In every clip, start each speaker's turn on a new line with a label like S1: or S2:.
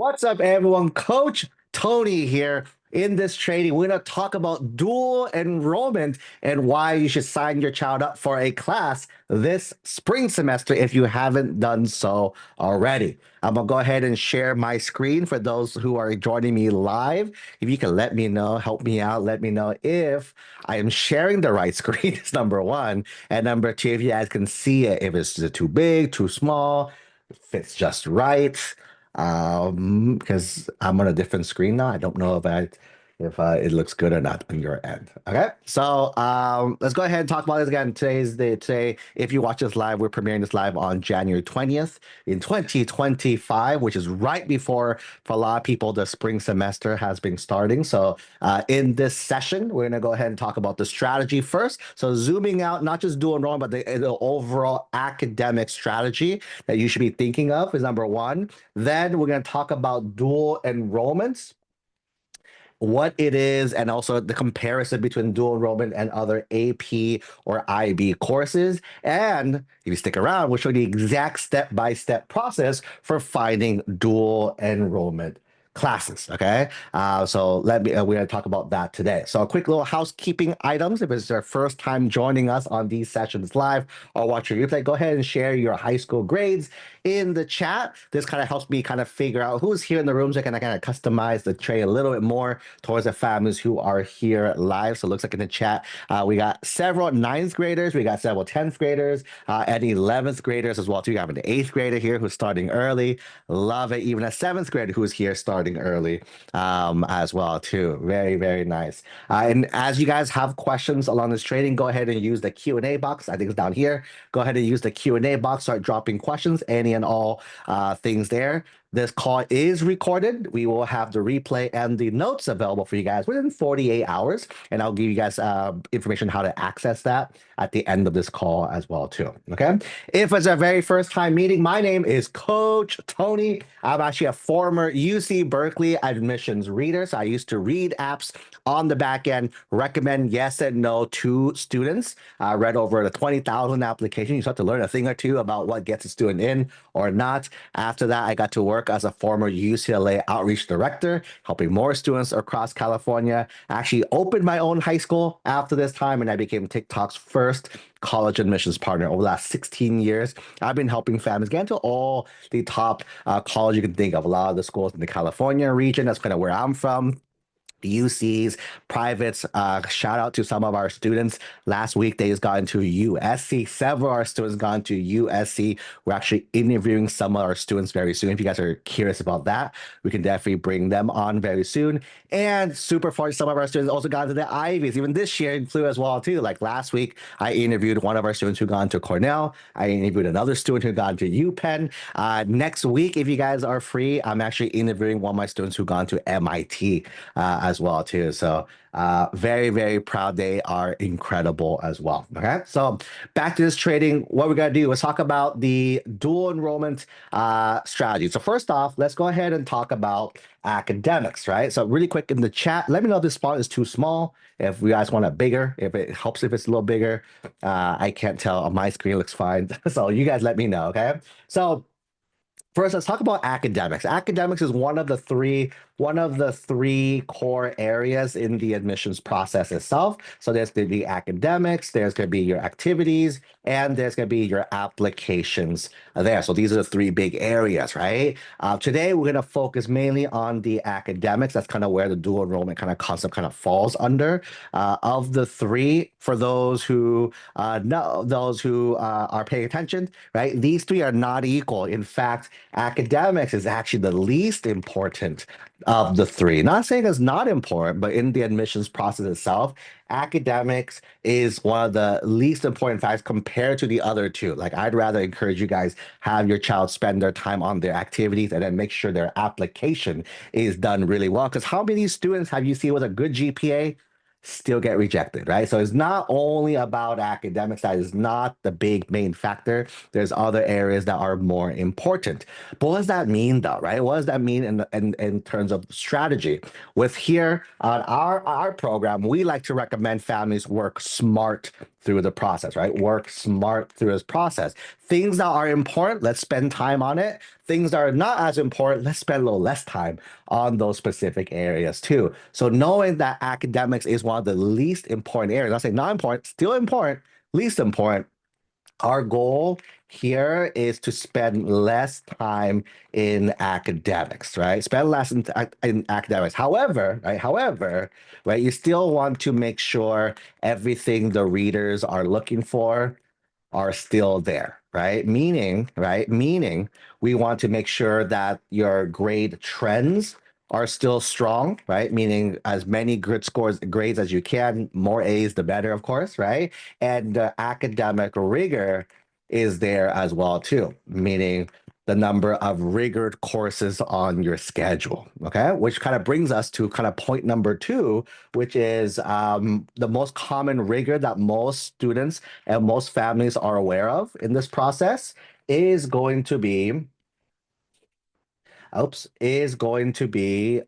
S1: What's up, everyone? Coach Tony here. In this training, we're going to talk about dual enrollment and why you should sign your child up for a class this spring semester if you haven't done so already. I'm going to go ahead and share my screen for those who are joining me live. If you can let me know, help me out, let me know if I am sharing the right screen, is number one. And number two, if you guys can see it, if it's too big, too small, fits just right, because I'm on a different screen now. I don't know if it looks good or not on your end. Okay, so let's go ahead and talk about this again. Today, if you watch this live, we're premiering this live on January 20th in 2025, which is right before, for a lot of people, the spring semester has been starting. So in this session, we're going to go ahead and talk about the strategy first. So zooming out, not just dual enrollment, but the overall academic strategy that you should be thinking of is number one. Then we're going to talk about dual enrollments, what it is, and also the comparison between dual enrollment and other AP or IB courses. And if you stick around, we'll show you the exact step-by-step process for finding dual enrollment classes. Okay, so we're going to talk about that today. So a quick little housekeeping items. If it's your first time joining us on these sessions live or watching replay, go ahead and share your high school grades in the chat. This kind of helps me kind of figure out who's here in the room, so I can kind of customize the tray a little bit more towards the families who are here live. So it looks like in the chat, we got several ninth graders, we got several 10th graders, and 11th graders as well too. You have an 8th grader here who's starting early. Love it. Even a 7th grader who's here starting early as well too. Very, very nice. And as you guys have questions along this training, go ahead and use the Q&A box. I think it's down here. Go ahead and use the Q&A box, start dropping questions, any and all things there. This call is recorded. We will have the replay and the notes available for you guys within 48 hours. And I'll give you guys information how to access that at the end of this call as well too. Okay. If it's our very first time meeting, my name is Coach Tony. I'm actually a former UC Berkeley admissions reader. So I used to read apps on the back end, recommend yes and no to students. I read over the 20,000 applications. You start to learn a thing or two about what gets a student in or not. After that, I got to work as a former UCLA outreach director, helping more students across California. I actually opened my own high school after this time, and I became TikTok's first college admissions partner over the last 16 years. I've been helping families get into all the top college you can think of, a lot of the schools in the California region. That's kind of where I'm from. UCs, privates. Shout out to some of our students. Last week, they just got into USC. Several of our students got into USC. We're actually interviewing some of our students very soon. If you guys are curious about that, we can definitely bring them on very soon. And super fun, some of our students also got into the Ivies. Even this year flew as well too. Like last week, I interviewed one of our students who got into Cornell. I interviewed another student who got into UPenn. Next week, if you guys are free, I'm actually interviewing one of my students who got into MIT as well too. So very, very proud. They are incredible as well. Okay, so back to this trading. What we're gonna do is talk about the dual enrollment strategy. So first off, let's go ahead and talk about academics, right? So really quick in the chat, let me know if this font is too small. If you guys want it bigger, if it helps if it's a little bigger. I can't tell. On my screen looks fine. So you guys let me know. Okay, so first, let's talk about academics. Academics is one of the three core areas in the admissions process itself. So there's going to be academics, there's going to be your activities, and there's going to be your applications there. So these are the three big areas, right? Today, we're going to focus mainly on the academics. That's kind of where the dual enrollment kind of concept kind of falls under. Of the three, for those who are paying attention, right? These three are not equal. In fact, academics is actually the least important of the three. Not saying it's not important, but in the admissions process itself, academics is one of the least important facts compared to the other two. Like I'd rather encourage you guys have your child spend their time on their activities and then make sure their application is done really well. Because how many students have you seen with a good GPA still get rejected, right? So it's not only about academics. That is not the big main factor. There's other areas that are more important. But what does that mean though, right? What does that mean in terms of strategy? With here on our program, we like to recommend families work smart through the process, right? Work smart through this process. Things that are important, let's spend time on it. Things that are not as important, let's spend a little less time on those specific areas too. So knowing that academics is one of the least important areas, not saying not important, still important, least important, our goal here is to spend less time in academics, right? Spend less in academics. However, right, you still want to make sure everything the readers are looking for are still there, right? Meaning we want to make sure that your grade trends are still strong, right? Meaning as many grades as you can, more A's the better, of course, right? And the academic rigor is there as well too, meaning the number of rigor courses on your schedule, okay? Which kind of brings us to kind of point number two, which is the most common rigor that most students and most families are aware of in this process is going to be is going to be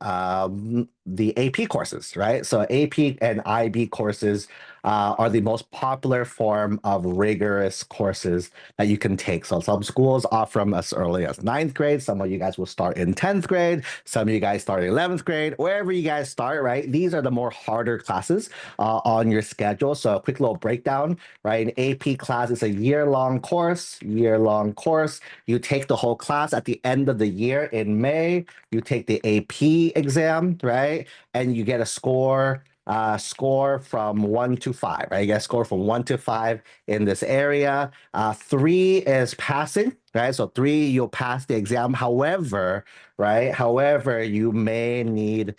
S1: the AP courses, right? So AP and IB courses are the most popular form of rigorous courses that you can take. So some schools offer them as early as ninth grade. Some of you guys will start in 10th grade. Some of you guys start in 11th grade. Wherever you guys start, right? These are the more harder classes on your schedule. So a quick little breakdown, right? An AP class is a year-long course. You take the whole class at the end of the year in May. You take the AP exam, right? And you get a score from 1 to 5, right? You get a score from 1 to 5 in this area. 3 is passing, right? So 3, you'll pass the exam. However, you may need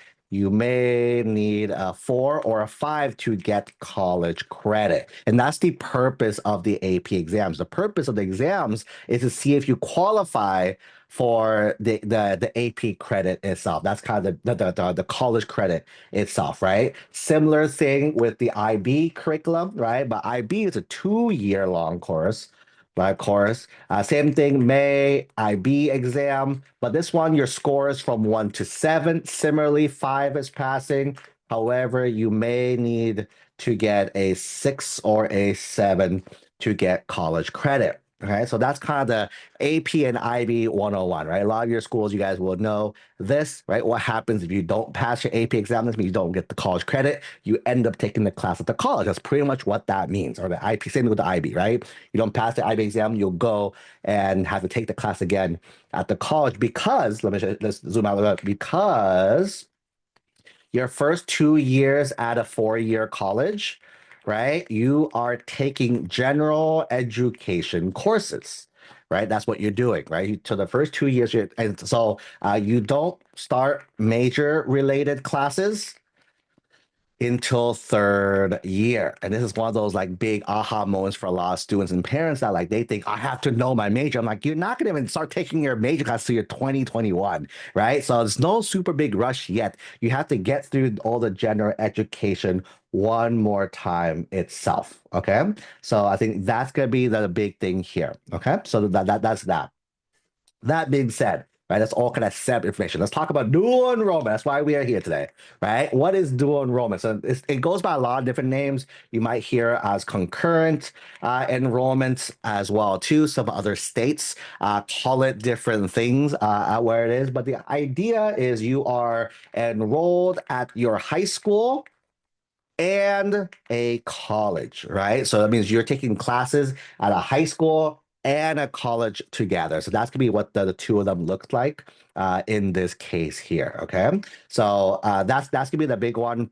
S1: a 4 or a 5 to get college credit. And that's the purpose of the AP exams. The purpose of the exams is to see if you qualify for the AP credit itself. That's kind of the college credit itself, right? Similar thing with the IB curriculum, right? But IB is a 2-year long course. Right, course. Same thing, May IB exam, but this one your score is from 1 to 7. Similarly, 5 is passing. However, you may need to get a 6 or a 7 to get college credit. Okay, so that's kind of the AP and IB 101, right? A lot of your schools, you guys will know this, right? What happens if you don't pass your AP exam? This means you don't get the college credit. You end up taking the class at the college. That's pretty much what that means. Or the IP, same with the IB, right? You don't pass the IB exam, you'll go and have to take the class again at the college because, let's zoom out a little bit, because your first 2 years at a 4-year college, right? You are taking general education courses, right? That's what you're doing, right? So the first 2 years, and so you don't start major related classes until third year. And this is one of those like big aha moments for a lot of students and parents that like they think I have to know my major. I'm like, you're not gonna even start taking your major class till you're 2021, right? So there's no super big rush yet. You have to get through all the general education one more time itself. Okay. So I think that's gonna be the big thing here. Okay. So that's that. That being said, right, that's all kind of SEP information. Let's talk about dual enrollment. That's why we are here today, right? What is dual enrollment? So it goes by a lot of different names. You might hear as concurrent enrollment as well too. Some other states call it different things where it is, but the idea is you are enrolled at your high school and a college, right? So that means you're taking classes at a high school and a college together. So that's gonna be what the two of them look like in this case here. Okay, so that's gonna be the big one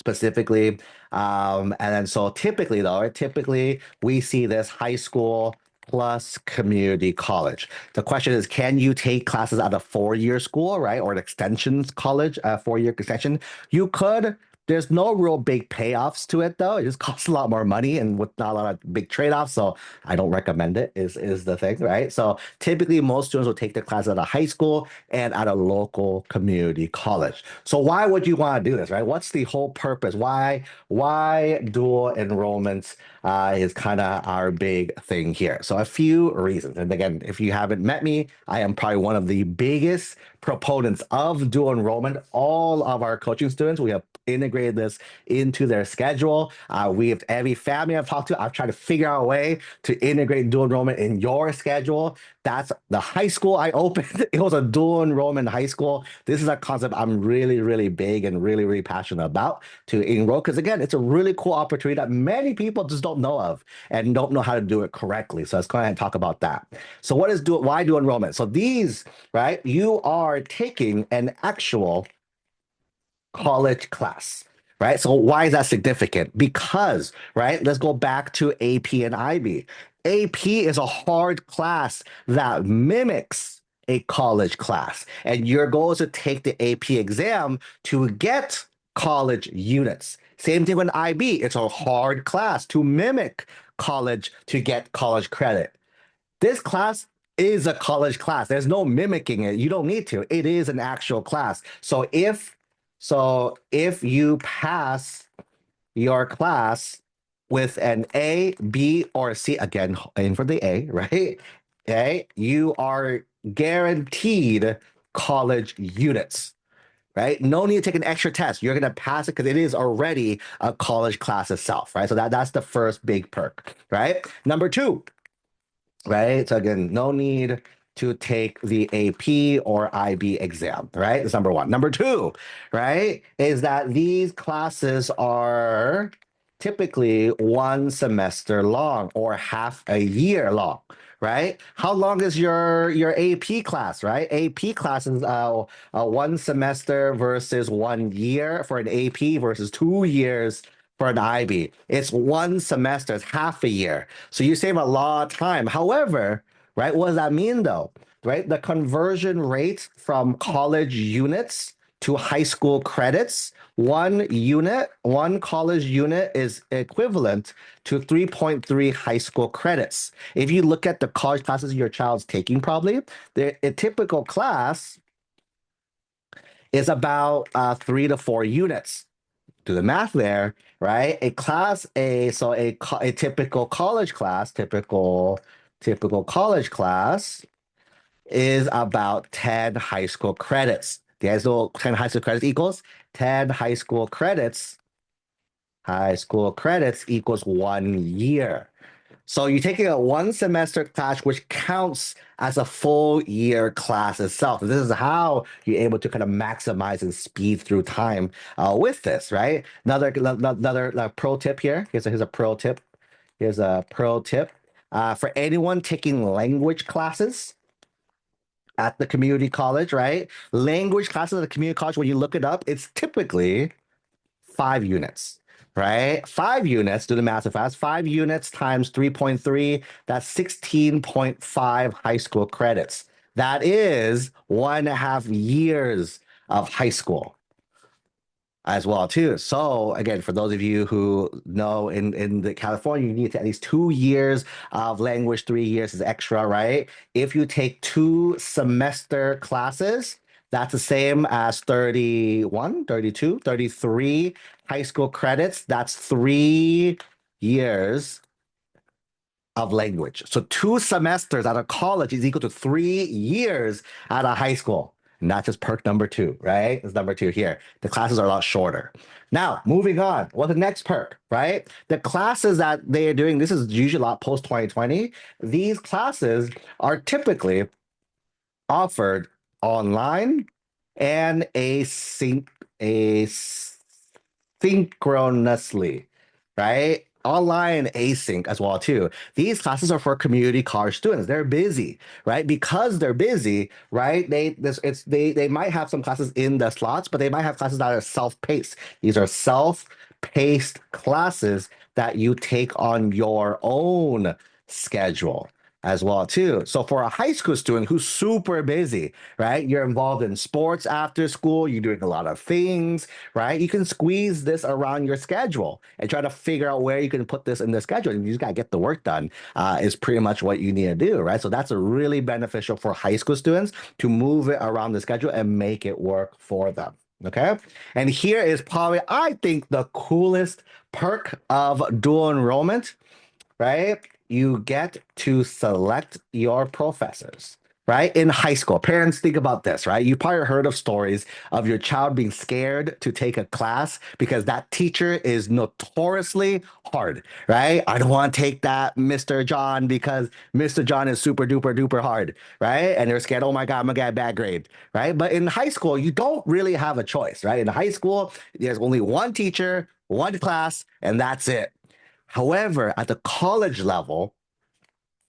S1: specifically. And then so typically though, right, typically we see this high school plus community college. The question is, can you take classes at a 4-year school, right? Or an extensions college, a 4-year extension? You could. There's no real big payoffs to it though. It just costs a lot more money and with not a lot of big trade-offs. So I don't recommend it is the thing, right? So typically most students will take their class at a high school and at a local community college. So why would you want to do this, right? What's the whole purpose? Why dual enrollments is kind of our big thing here. So a few reasons. And again, if you haven't met me, I am probably one of the biggest proponents of dual enrollment. All of our coaching students, we have integrated this into their schedule. We have every family I've talked to, I've tried to figure out a way to integrate dual enrollment in your schedule. That's the high school I opened. It was a dual enrollment high school. This is a concept I'm really, really big and really, really passionate about to enroll because again, it's a really cool opportunity that many people just don't know of and don't know how to do it correctly. So let's go ahead and talk about that. So why do enrollment? So these, right? You are taking an actual college class, right? So why is that significant? Because, right, let's go back to AP and IB. AP is a hard class that mimics a college class, and your goal is to take the AP exam to get college units. Same thing with IB. It's a hard class to mimic college to get college credit. This class is a college class. There's no mimicking it. You don't need to. It is an actual class. So if you pass your class with an A, B, or C, again, aim for the A, right? Okay, you are guaranteed college units, right? No need to take an extra test. You're gonna pass it because it is already a college class itself, right? So that's the first big perk, right? Number two, right? So again, no need to take the AP or IB exam, right? That's number one. Number two, right, is that these classes are typically 1 semester long or half a year long, right? How long is your AP class, right? AP class is 1 semester versus 1 year for an AP versus 2 years for an IB. It's 1 semester, it's half a year. So you save a lot of time. However, right, what does that mean though? Right? The conversion rate from college units to high school credits, one college unit is equivalent to 3.3 high school credits. If you look at the college classes your child's taking, probably, a typical class is about 3 to 4 units. Do the math there, right? A typical college class, typical college class is about 10 high school credits. The guys know 10 high school credits equals 10 high school credits. High school credits equals 1 year. So you're taking a 1 semester class, which counts as a full year class itself. This is how you're able to kind of maximize and speed through time with this, right? Another pro tip here. Here's a pro tip. Here's a pro tip for anyone taking language classes at the community college, right? Language classes at the community college, when you look it up, it's typically 5 units, right? 5 units, do the math fast. 5 units times 3.3, that's 16.5 high school credits. That is 1.5 years of high school as well too. So again, for those of you who know in the California, you need to at least 2 years of language, 3 years is extra, right? If you take 2 semester classes, that's the same as 31, 32, 33 high school credits. That's 3 years of language. So 2 semesters out of college is equal to 3 years out of high school. And that's just perk number two, right? It's number two here. The classes are a lot shorter. Now, moving on. Well, the next perk, right? The classes that they are doing, this is usually a lot post 2020. These classes are typically offered online and asynchronously, right? Online and async as well too. These classes are for community college students. They're busy, right? Because they're busy, right? They might have some classes in the slots, but they might have classes that are self-paced. These are self-paced classes that you take on your own schedule as well too. So for a high school student who's super busy, right? You're involved in sports after school, you're doing a lot of things, right? You can squeeze this around your schedule and try to figure out where you can put this in the schedule. And you just got to get the work done is pretty much what you need to do, right? So that's a really beneficial for high school students to move it around the schedule and make it work for them. Okay. And here is probably, I think, the coolest perk of dual enrollment, right? You get to select your professors. right? In high school, parents think about this, right? You probably heard of stories of your child being scared to take a class because that teacher is notoriously hard, right? I don't want to take that Mr. John because Mr. John is super duper duper hard, right? And they're scared, oh my God, I'm gonna get a bad grade, right? But in high school, you don't really have a choice, right? In high school, there's only one teacher, one class, and that's it. However, at the college level,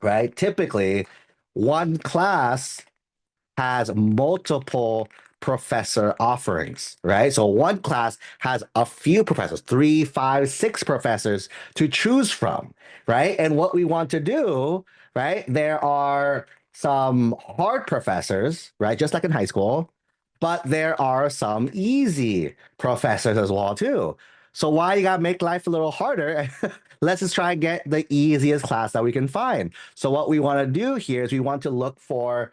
S1: right, typically one class has multiple professor offerings, right? So one class has a few professors, three, five, six professors to choose from, right? And what we want to do, right? There are some hard professors, right? Just like in high school, but there are some easy professors as well too. So why you gotta make life a little harder? Let's just try and get the easiest class that we can find. So what we want to do here is we want to look for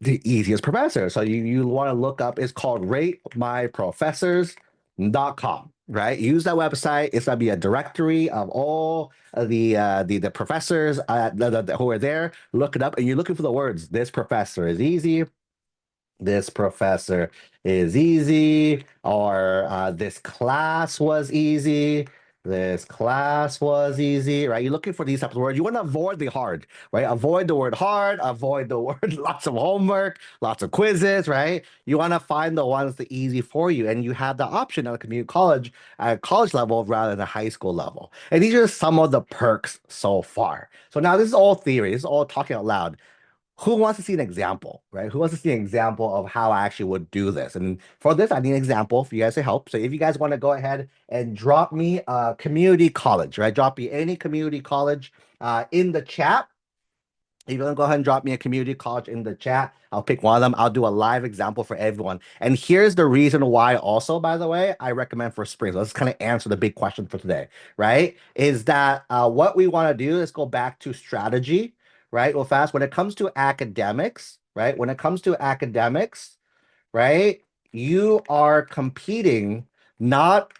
S1: the easiest professor. So you want to look up, it's called ratemyprofessors.com, right? Use that website. It's gonna be a directory of all of the professors who are there. Look it up, and you're looking for the words. This professor is easy. This professor is easy, or this class was easy. This class was easy, right? You're looking for these types of words. You want to avoid the hard, right? Avoid the word hard, avoid the word lots of homework, lots of quizzes, right? You want to find the ones that easy for you. And you have the option at a community college, at college level rather than a high school level. And these are some of the perks so far. So now this is all theory, this is all talking out loud. Who wants to see an example, right? Who wants to see an example of how I actually would do this? And for this, I need an example for you guys to help. So if you guys want to go ahead and drop me a community college, right? Drop me any community college in the chat. If you want to go ahead and drop me a community college in the chat, I'll pick one of them. I'll do a live example for everyone. And here's the reason why also, by the way, I recommend for spring. So let's kind of answer the big question for today, right? Is that what we want to do is go back to strategy, right? Well, fast. When it comes to academics, right? When it comes to academics, right? You are competing not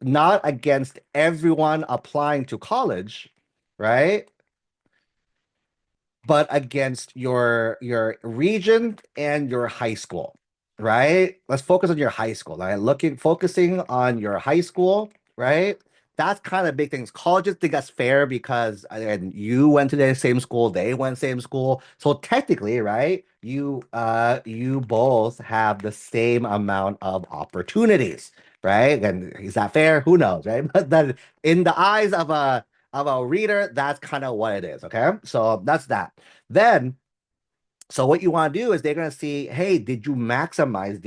S1: not against everyone applying to college, right? But against your region and your high school, right? Let's focus on your high school, right? Focusing on your high school, right? That's kind of big things. Colleges think that's fair because and you went to the same school, they went same school. So technically, right? You both have the same amount of opportunities, right? And is that fair? Who knows, right? But then in the eyes of a reader, that's kind of what it is. Okay. So that's that. Then, so what you want to do is they're going to see, hey, did you maximize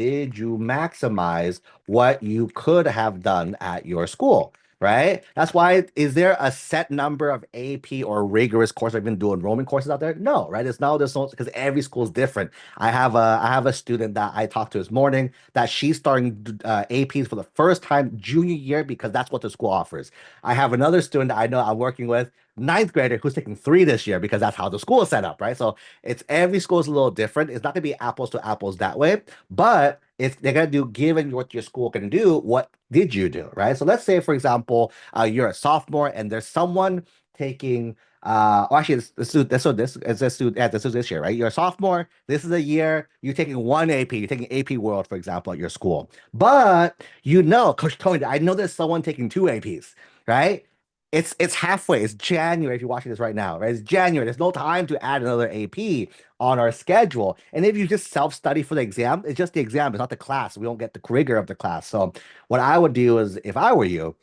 S1: what you could have done at your school? Right? That's why, is there a set number of AP or rigorous courses, I've been doing enrollment courses out there? No, right? It's no, there's no, because every school is different. I have a student that I talked to this morning that she's starting APs for the first time junior year because that's what the school offers. I have another student that I know I'm working with, ninth grader, who's taking three this year because that's how the school is set up, right? So it's every school is a little different. It's not gonna be apples to apples that way, but it's they're gonna do given what your school can do, what did you do, right? So let's say, for example, you're a sophomore and there's someone taking or actually this is this year, right? You're a sophomore. This is a year you're taking one AP. You're taking AP World, for example, at your school. But you know, Coach Tony, I know there's someone taking two APs, right? It's halfway. It's January if you're watching this right now, right? It's January. There's no time to add another AP on our schedule. And if you just self-study for the exam, it's just the exam, it's not the class. We don't get the rigor of the class. So what I would do is if I were you,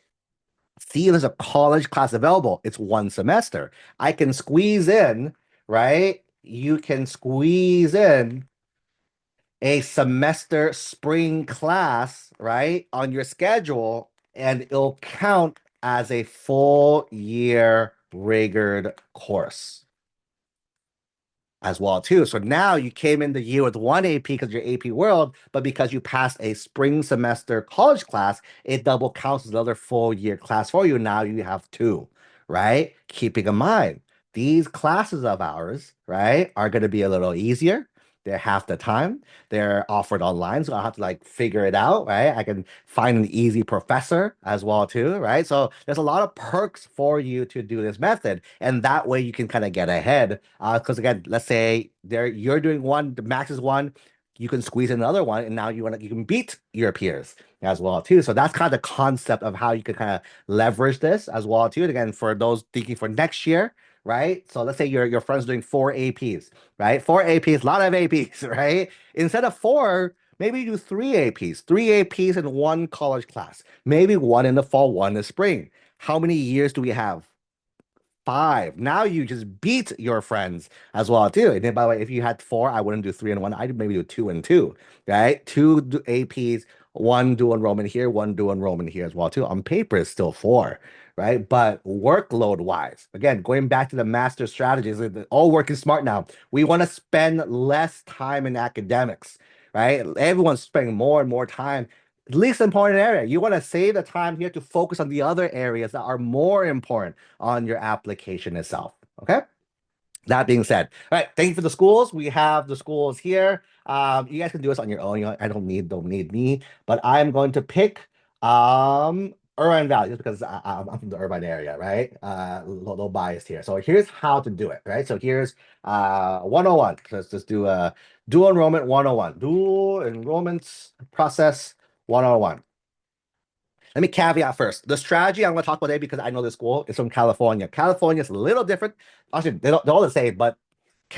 S1: see if there's a college class available. It's one semester. I can squeeze in, right? You can squeeze in a semester spring class, right, on your schedule, and it'll count as a full year rigored course as well too. So now you came in the year with one AP because you're AP World, but because you passed a spring semester college class, it double counts as another full year class for you. Now you have two, right? Keeping in mind, these classes of ours, right, are going to be a little easier. They're half the time. They're offered online, so I have to like figure it out, right? I can find an easy professor as well too, right? So there's a lot of perks for you to do this method, and that way you can kind of get ahead. Because again, let's say you're doing one, the max is one, you can squeeze in another one, and now you can beat your peers as well too. So that's kind of the concept of how you can kind of leverage this as well too. And again, for those thinking for next year, right? So let's say your friend's doing four APs, right? Four APs, a lot of APs, right? Instead of four, maybe you do three APs in one college class, maybe one in the fall, one in the spring. How many years do we have? Five. Now you just beat your friends as well too. And then by the way, if you had four, I wouldn't do three and one. I'd maybe do two and two, right? APs, one dual enrollment here, one dual enrollment here as well too. On paper, it's still four, right? But workload wise, again, going back to the master strategies, all working smart now. We want to spend less time in academics, right? Everyone's spending more and more time least important area. You want to save the time here to focus on the other areas that are more important on your application itself. Okay. That being said, all right, thank you for the schools. We have the schools here. You guys can do this on your own. I don't need me, but I'm going to pick Irvine Valley just because I'm from the urban area, right? Little biased here. So here's how to do it, right? So here's 101. Let's just do a dual enrollment 101. Dual enrollments process 101. Let me caveat first. The strategy I'm going to talk about today because I know this school is from California. California is a little different. Actually, they're all the same, but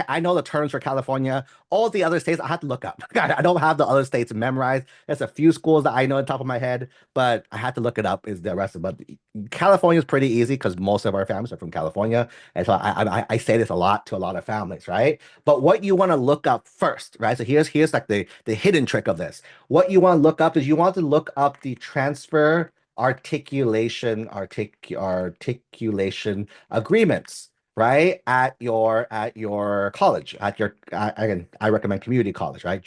S1: I know the terms for California. All the other states I have to look up. I don't have the other states memorized. There's a few schools that I know on top of my head, but I had to look it up. Is the rest of it? But California is pretty easy because most of our families are from California, and so I say this a lot to a lot of families, right? But what you want to look up first, right? So here's like the hidden trick of this. What you want to look up is you want to look up the transfer articulation agreements, right? At your college, again, I recommend community college, right?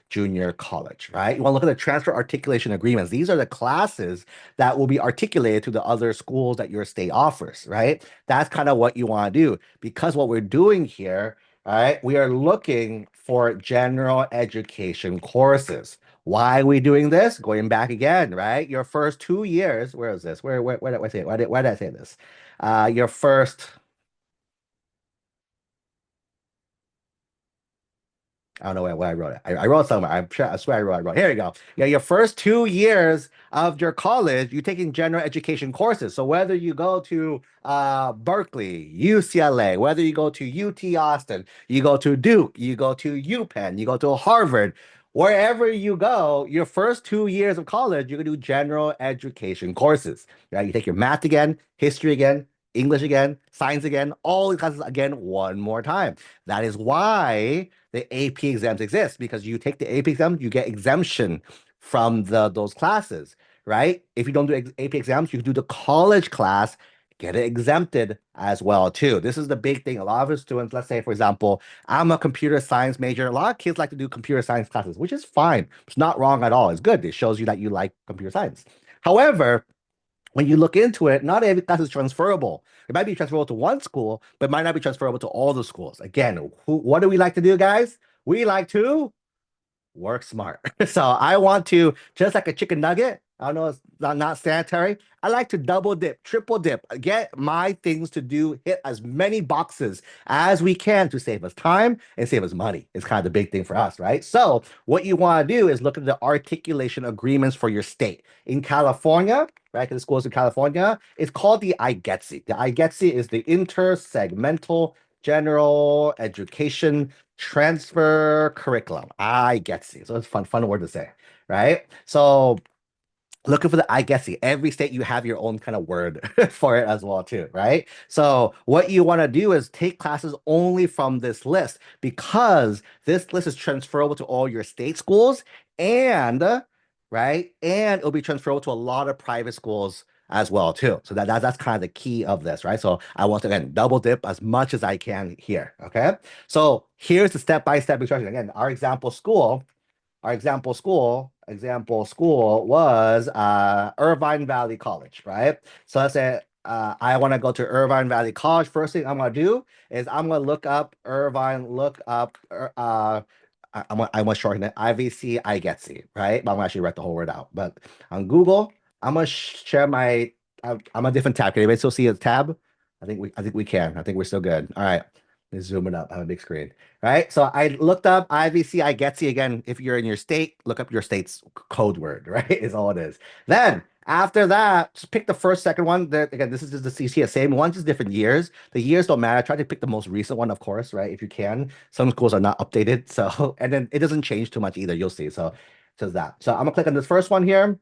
S1: Junior college, right? You want to look at the transfer articulation agreements. These are the classes that will be articulated to the other schools that your state offers, right? That's kind of what you want to do because what we're doing here, right? We are looking for general education courses. Why are we doing this? Going back again, right? Your first 2 years, where is this? Where did I say it? Why did I say this? Your first I don't know where I wrote it. I wrote somewhere. I'm sure. I swear I wrote. Here you go. Yeah, your first 2 years of your college, you're taking general education courses. So whether you go to Berkeley, UCLA, whether you go to UT Austin, you go to Duke, you go to UPenn, you go to Harvard, wherever you go, your first 2 years of college, you're gonna do general education courses. Right? You take your math again, history again, English again, science again, all the classes again one more time. That is why the AP exams exist because you take the AP exam, you get exemption from those classes, right? If you don't do AP exams, you can do the college class, get it exempted as well too. This is the big thing. A lot of our students, let's say for example, I'm a computer science major. A lot of kids like to do computer science classes, which is fine. It's not wrong at all. It's good. It shows you that you like computer science. However, when you look into it, not every class is transferable. It might be transferable to one school, but it might not be transferable to all the schools. Again, what do we like to do, guys? We like to work smart. So I want to, just like a chicken nugget, I know it's not sanitary. I like to double dip, triple dip, get my things to do, hit as many boxes as we can to save us time and save us money. It's kind of the big thing for us, right? So what you want to do is look at the articulation agreements for your state. In California, right? Because the schools in California, it's called the egelloC. The egelloC is the intersegmental general education transfer curriculum. I get you. So it's fun word to say, right? So looking for the egelloC. Every state you have your own kind of word for it as well too, right? So what you want to do is take classes only from this list because this list is transferable to all your state schools and right, and it'll be transferable to a lot of private schools as well too. So that's kind of the key of this, right? So I want to again double dip as much as I can here. Okay. So here's the step-by-step instruction. Again, our example school was Irvine Valley College, right? So let's say I want to go to Irvine Valley College. First thing I'm gonna do is I'm gonna look up Irvine, look up I'm gonna shorten it IVC I get C, right? But I'm gonna actually write the whole word out. But on Google, I'm gonna share my I'm a different tab. Can anybody still see a tab? I think we can. I think we're still good. All right. Let's zoom it up. I have a big screen. All right. So I looked up IVC I get C again. If you're in your state, look up your state's code word, right? Is all it is. Then after that, just pick the first, second one. Again, this is just the CC, same one, just different years. The years don't matter. Try to pick the most recent one, of course, right? If you can. Some schools are not updated, so and then it doesn't change too much either. You'll see. So just that. So I'm gonna click on this first one here.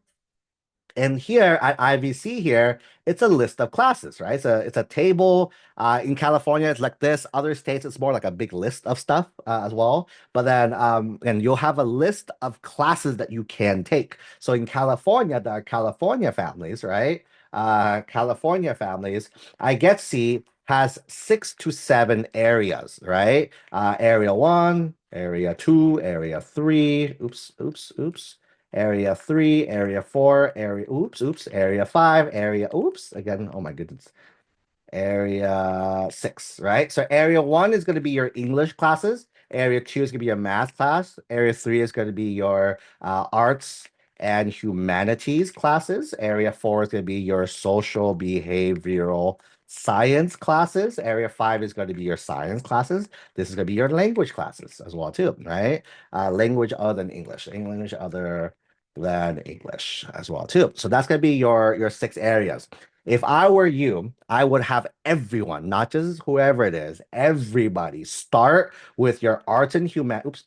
S1: And here at IVC here, it's a list of classes, right? It's a table. In California, it's like this. Other states, it's more like a big list of stuff as well. But then, and you'll have a list of classes that you can take. So in California, there are California families, right? California families, I get C has 6 to 7 areas, right? Area 1, area 2, area 3. Oops, oops, oops. Area 3, area 4, area, oops, oops, area 5, area, oops, again, oh my goodness, area 6, right? So area 1 is going to be your English classes. Area 2 is going to be your math class. Area 3 is going to be your arts and humanities classes. Area 4 is going to be your social behavioral science classes. Area 5 is going to be your science classes. This is going to be your language classes as well too, right? Language other than English. English other than English as well too. So that's going to be your 6 areas. If I were you, I would have everyone, not just whoever it is, everybody start with your arts and humanities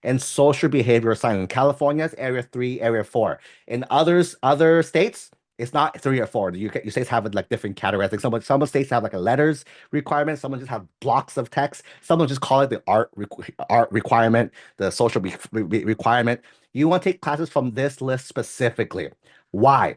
S1: and social behavioral science. In California, it's area 3, area 4. In other states, it's not 3 or 4. You states have it like different categories. Like some states have like a letters requirement. Some just have blocks of text. Some just call it the art requirement, the social requirement. You want to take classes from this list specifically. Why?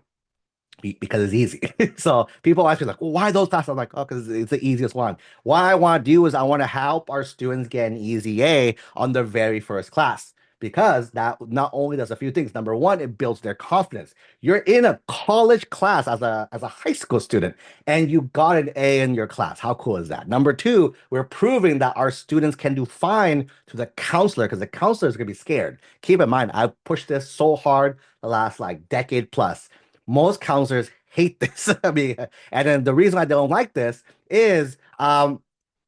S1: Because it's easy. So people ask me like, well, why those classes? I'm like, oh, because it's the easiest one. What I want to do is I want to help our students get an easy A on their very first class. Because that not only does a few things. Number one, it builds their confidence. You're in a college class as a high school student, and you got an A in your class. How cool is that? Number two, we're proving that our students can do fine to the counselor because the counselor is gonna be scared. Keep in mind, I've pushed this so hard the last like decade plus. Most counselors hate this. I mean, and then the reason I don't like this is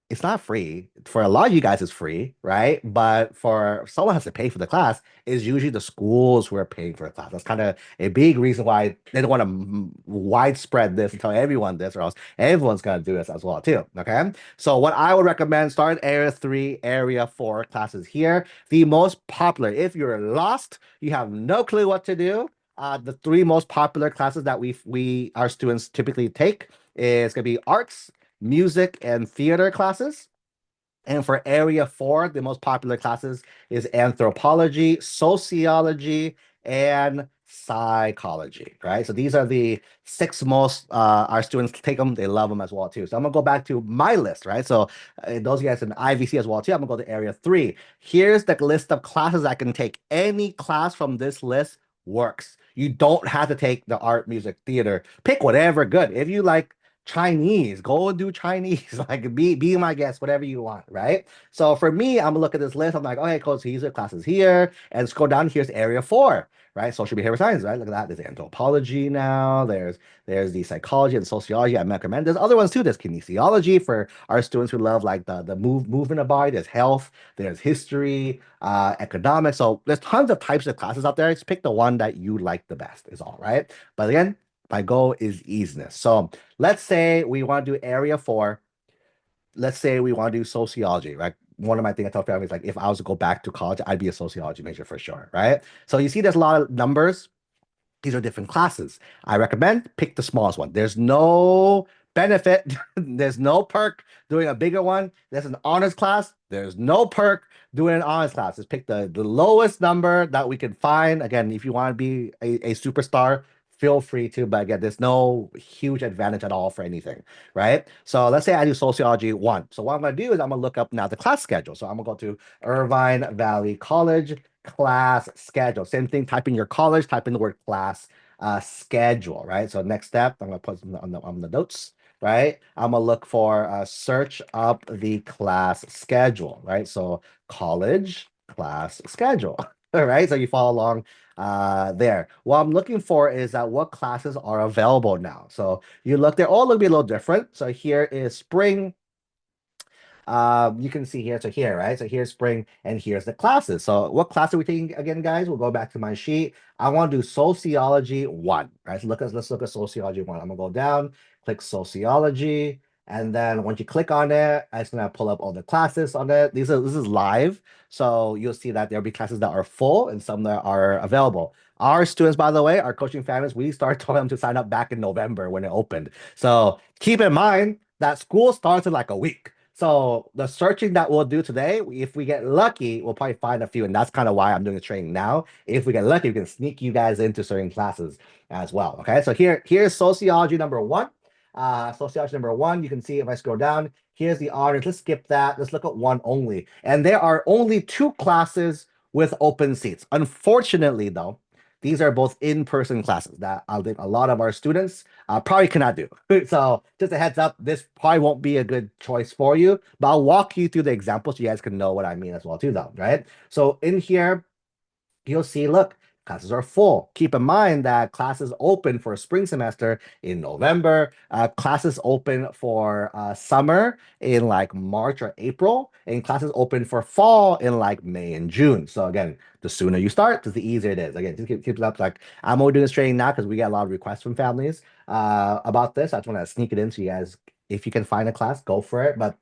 S1: it's not free. For a lot of you guys, it's free, right? But for someone has to pay for the class, is usually the schools who are paying for the class. That's kind of a big reason why they don't want to widespread this and tell everyone this, or else everyone's gonna do this as well too. Okay. So what I would recommend, start area 3, area 4 classes here. The most popular, if you're lost, you have no clue what to do. The 3 most popular classes that we our students typically take is gonna be arts, music, and theater classes. And for area 4, the most popular classes is anthropology, sociology, and psychology, right? So these are the 6 most our students take them, they love them as well too. So I'm gonna go back to my list, right? So those of you guys in IVC as well too, I'm gonna go to area 3. Here's the list of classes I can take. Any class from this list works. You don't have to take the art, music, theater. Pick whatever good. If you like Chinese, go and do Chinese. Like be my guest, whatever you want, right? So for me, I'm gonna look at this list. I'm like, okay, cool. So these are classes here, and scroll down. Here's area 4, right? Social behavior science, right? Look at that. There's anthropology now. There's the psychology and sociology I recommend. There's other ones too. There's kinesiology for our students who love like the movement of body. There's health. There's history, economics. So there's tons of types of classes out there. Just pick the one that you like the best. Is all right. But again, my goal is easiness. So let's say we want to do area 4. Let's say we want to do sociology, right? One of my things I tell families, like if I was to go back to college, I'd be a sociology major for sure, right? So you see there's a lot of numbers. These are different classes. I recommend pick the smallest one. There's no benefit. There's no perk doing a bigger one. There's an honors class. There's no perk doing an honors class. Just pick the lowest number that we can find. Again, if you want to be a superstar, feel free to, but again, there's no huge advantage at all for anything, right? So let's say I do sociology 1. So what I'm going to do is I'm going to look up now the class schedule. So I'm going to go to Irvine Valley College class schedule. Same thing, type in your college, type in the word class. schedule, right? So next step, I'm gonna put on the notes, right? I'm gonna look for search up the class schedule, right? So college class schedule, all right? So you follow along there. What I'm looking for is what classes are available now. So you look, they're all gonna be a little different. So here is spring. You can see here, so here, right? So here's spring and here's the classes. So what class are we taking again, guys? We'll go back to my sheet. I want to do sociology 1, right? So let's look at sociology 1. I'm gonna go down, click sociology, and then once you click on it, it's gonna pull up all the classes on it. This is live, so you'll see that there'll be classes that are full and some that are available. Our students, by the way, our coaching families, we started telling them to sign up back in November when it opened. So keep in mind that school starts in like a week. So the searching that we'll do today, if we get lucky, we'll probably find a few, and that's kind of why I'm doing the training now. If we get lucky, we can sneak you guys into certain classes as well. Okay, so here's sociology number 1. Sociology number 1, you can see if I scroll down, here's the honors. Let's skip that. Let's look at 1 only. And there are only 2 classes with open seats. Unfortunately, though, these are both in-person classes that I think a lot of our students probably cannot do. So just a heads up, this probably won't be a good choice for you, but I'll walk you through the examples so you guys can know what I mean as well too, though, right? So in here, you'll see, look, classes are full. Keep in mind that classes open for spring semester in November. Classes open for summer in like March or April, and classes open for fall in like May and June. So again, the sooner you start, the easier it is. Again, just keep it up. Like I'm only doing this training now because we get a lot of requests from families about this. I just want to sneak it in so you guys, if you can find a class, go for it. But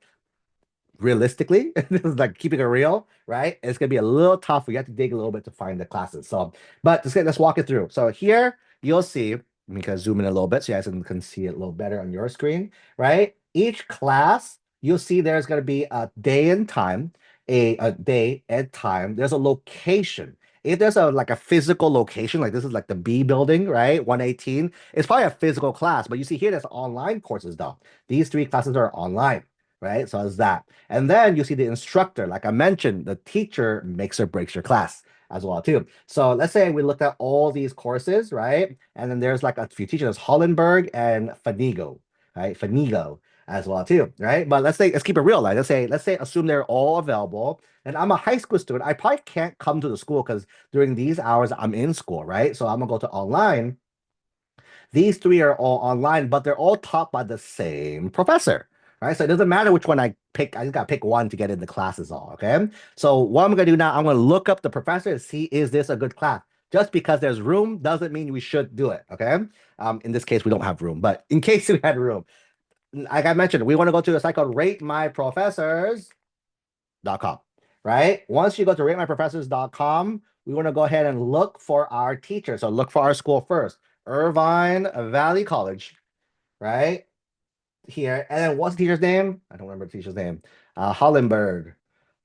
S1: realistically, this is like keeping it real, right? It's gonna be a little tough. We have to dig a little bit to find the classes. So, but let's walk it through. So here you'll see, we can zoom in a little bit so you guys can see it a little better on your screen, right? Each class, you'll see there's gonna be a day and time, a day and time. There's a location. If there's like a physical location, like this is like the B building, right? 118, it's probably a physical class, but you see here there's online courses though. These 3 classes are online, right? So it's that. And then you see the instructor, like I mentioned, the teacher makes or breaks your class as well too. So let's say we looked at all these courses, right? And then there's like a few teachers, Hollenberg and Fanigo, right? Fanigo as well too, right? But let's keep it real. Like let's say assume they're all available. And I'm a high school student. I probably can't come to the school because during these hours I'm in school, right? So I'm gonna go to online. These 3 are all online, but they're all taught by the same professor, right? So it doesn't matter which one I pick. I just got to pick one to get in the classes all, okay? So what I'm going to do now, I'm going to look up the professor and see, is this a good class? Just because there's room doesn't mean we should do it, okay? In this case, we don't have room, but in case we had room, like I mentioned, we want to go to a site called ratemyprofessors.com, right? Once you go to ratemyprofessors.com, we want to go ahead and look for our teacher. So look for our school first. Irvine Valley College, right? Here. And then what's the teacher's name? I don't remember the teacher's name. Hollenberg.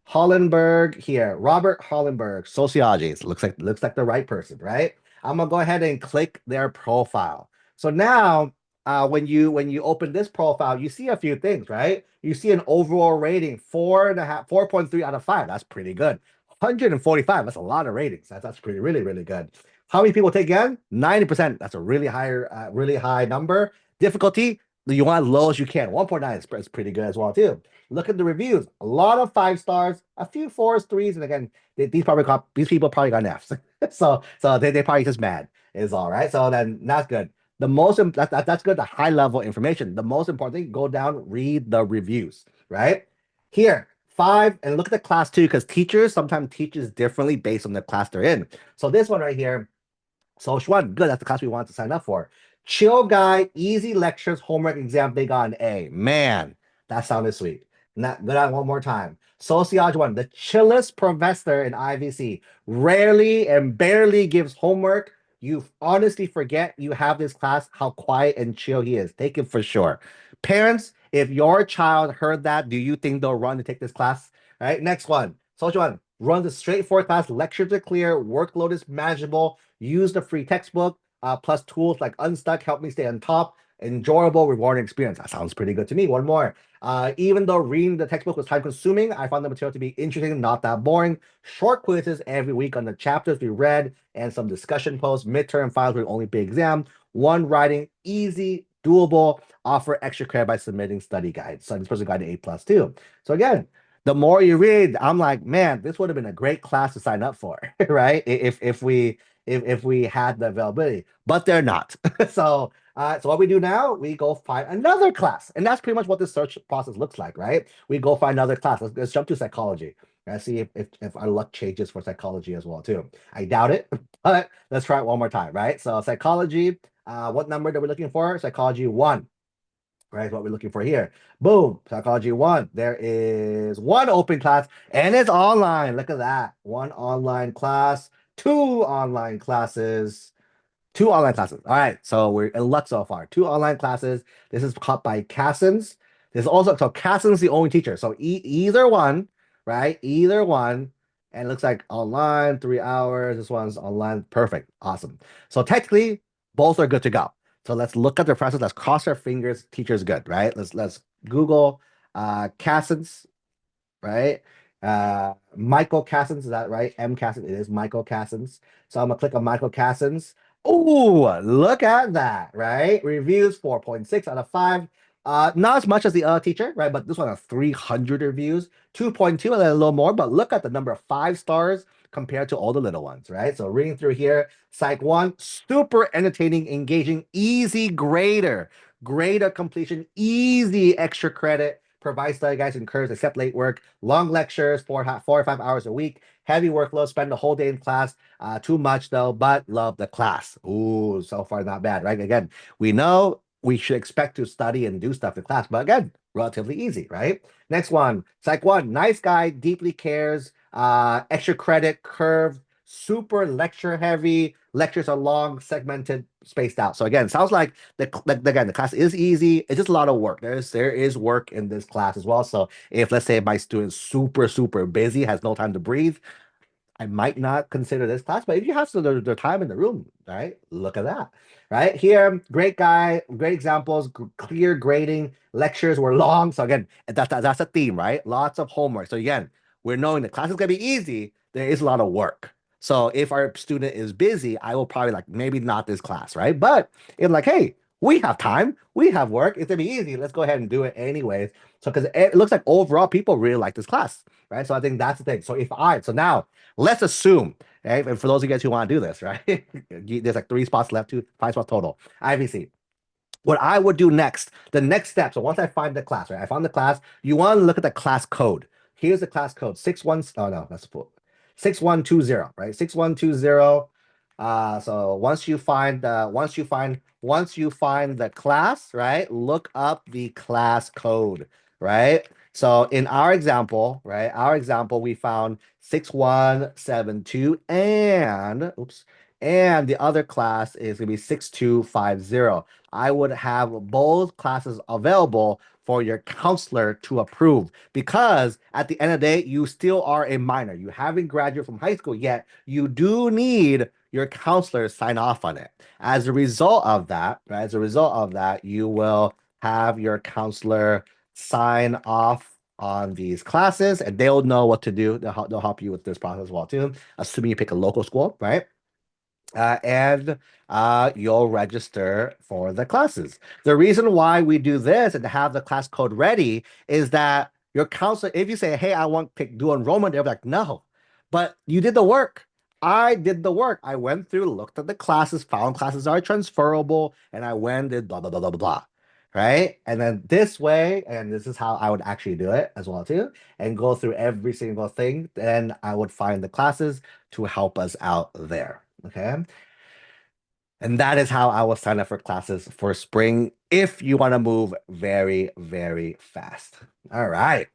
S1: Hollenberg here. Robert Hollenberg, sociology. It looks like the right person, right? I'm gonna go ahead and click their profile. So now when you open this profile, you see a few things, right? You see an overall rating, 4.5, 4.3 out of 5. That's pretty good. 145, that's a lot of ratings. That's pretty, really, really good. How many people take again? 90%. That's a really high number. Difficulty, you want as low as you can. 1.9 is pretty good as well, too. Look at the reviews. A lot of 5 stars, a few 4s, 3s, and again, these people probably got Fs. so they probably just mad. Is all right. So then that's good. That's good. The high level information. The most important thing, go down, read the reviews. Right here, 5, and look at the class too, because teachers sometimes teaches differently based on the class they're in. So this one right here, Social 1, good. That's the class we want to sign up for. Chill guy, easy lectures, homework exam. They got an A. Man, that sounded sweet. Not good on one more time. Sociology 1, the chillest professor in IVC. Rarely and barely gives homework. You honestly forget you have this class, how quiet and chill he is. Take it for sure. Parents, if your child heard that, do you think they'll run to take this class? All right, next one. Social 1, runs a straightforward class. Lectures are clear. Workload is manageable. Use the free textbook plus tools like Unstuck help me stay on top. Enjoyable, rewarding experience. That sounds pretty good to me. One more. Even though reading the textbook was time consuming, I found the material to be interesting, not that boring. Short quizzes every week on the chapters we read and some discussion posts, midterm files with only big exam. One writing, easy, doable, offer extra credit by submitting study guides. So this person got an A plus too. So again, the more you read, I'm like, man, this would have been a great class to sign up for, right? If we had the availability, but they're not. So what we do now, we go find another class, and that's pretty much what the search process looks like, right? We go find another class. Let's jump to psychology. Let's see if our luck changes for psychology as well too. I doubt it, but let's try it one more time, right? So psychology, what number are we looking for? Psychology 1, right? What we're looking for here. Boom, psychology 1. There is one open class, and it's online. Look at that. One online class, two online classes. Two online classes. All right, so we're in luck so far. Two online classes. This is taught by Cassins. There's also so Cassin's the only teacher. So either one, right? Either one, and it looks like online 3 hours. This one's online. Perfect. Awesome. So technically, both are good to go. So let's look at the process. Let's cross our fingers. Teacher's good, right? Let's Google Cassins, right? Michael Cassins, is that right? M. Cassins, it is Michael Cassins. So I'm gonna click on Michael Cassins. Oh, look at that, right? Reviews 4.6 out of 5. Not as much as the other teacher, right? But this one has 300 reviews, 2.2, and then a little more. But look at the number of 5 stars compared to all the little ones, right? So reading through here, Psych 1, super entertaining, engaging, easy grader, grader completion, easy extra credit. Provide study guides, encourage accept late work, long lectures, 4 or 5 hours a week, heavy workload, spend the whole day in class. Too much though, but love the class. Ooh, so far not bad, right? Again, we know we should expect to study and do stuff in class, but again, relatively easy, right? Next one, Psych 1, nice guy, deeply cares, extra credit, curved, super lecture heavy. Lectures are long, segmented, spaced out. So again, sounds like again the class is easy. It's just a lot of work. There is work in this class as well. So if let's say my student's super busy, has no time to breathe, I might not consider this class, but if you have some their time in the room, right? Look at that. Right here, great guy, great examples, clear grading. Lectures were long, so again, that's a theme, right? Lots of homework. So again, we're knowing the class is gonna be easy. There is a lot of work. So if our student is busy, I will probably like maybe not this class, right? But if like, hey, we have time, we have work, it's gonna be easy. Let's go ahead and do it anyways. So because it looks like overall people really like this class, right? So I think that's the thing. So now let's assume, right? And for those of you guys who want to do this, right? There's like 3 spots left, 5 spots total. IVC. What I would do next, the next step. So once I find the class, right? I found the class. You want to look at the class code. Here's the class code. 61. Oh no, that's full. 6120, right? 6120. So once you find the class, right? Look up the class code, right? So in our example, right? Our example, we found 6172 and oops, and the other class is gonna be 6250. I would have both classes available for your counselor to approve because at the end of the day, you still are a minor. You haven't graduated from high school yet. You do need your counselor to sign off on it. As a result of that, right, you will have your counselor sign off on these classes and they'll know what to do. They'll help you with this process as well too, assuming you pick a local school, right? And you'll register for the classes. The reason why we do this and to have the class code ready is that your counselor, if you say, hey, I want to do enrollment, they're like, no, but you did the work. I did the work. I went through, looked at the classes, found classes are transferable, and I went and blah, blah, blah, blah, blah, blah. Right. And then this way, and this is how I would actually do it as well, too, and go through every single thing. Then I would find the classes to help us out there. Okay. And that is how I will sign up for classes for spring if you want to move very, very fast. All right.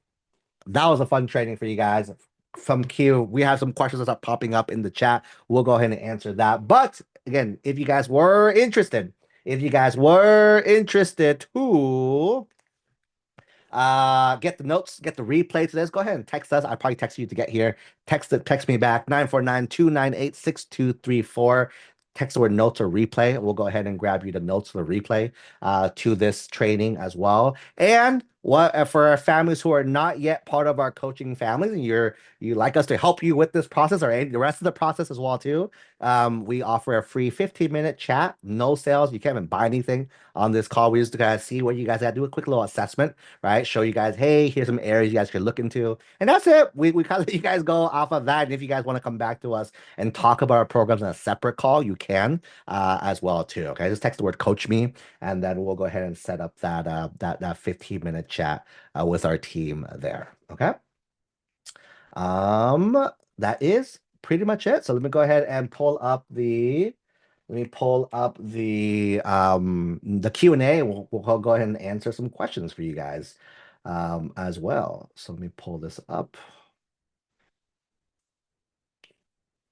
S1: That was a fun training for you guys. From Q, we have some questions that are popping up in the chat. We'll go ahead and answer that. But again, if you guys were interested to get the notes, get the replay to this, go ahead and text us. I probably text you to get here. Text me back 949-298-6234. text the word notes or replay. We'll go ahead and grab you the notes for the replay to this training as well. And what for our families who are not yet part of our coaching families, and you like us to help you with this process or the rest of the process as well too. We offer a free 15-minute chat, no sales. You can't even buy anything on this call. We just gotta see what you guys gotta do, a quick little assessment, right? Show you guys, hey, here's some areas you guys could look into, and that's it. We kind of let you guys go off of that. And if you guys want to come back to us and talk about our programs in a separate call, you can as well too. Okay, just text the word "coach me," and then we'll go ahead and set up that 15-minute chat with our team there. Okay. That is pretty much it. So let me go ahead and pull up the let me pull up the Q&A. We'll go ahead and answer some questions for you guys as well. So let me pull this up.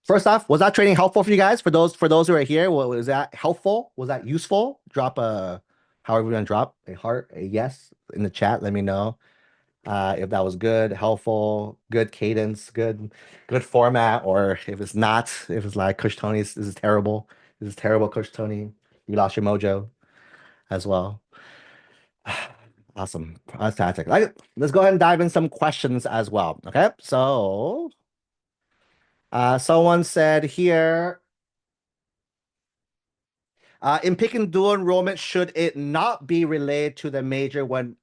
S1: First off, was that training helpful for you guys? For those who are here, was that helpful? Was that useful? Drop a however you want to drop a heart, a yes in the chat. Let me know if that was good, helpful, good cadence, good format, or if it's not, if it's like Coach Tony's, this is terrible. This is terrible, Coach Tony. You lost your mojo as well. Awesome. Fantastic. Let's go ahead and dive in some questions as well. Okay. So someone said here, in picking dual enrollment, should it not be related to the major when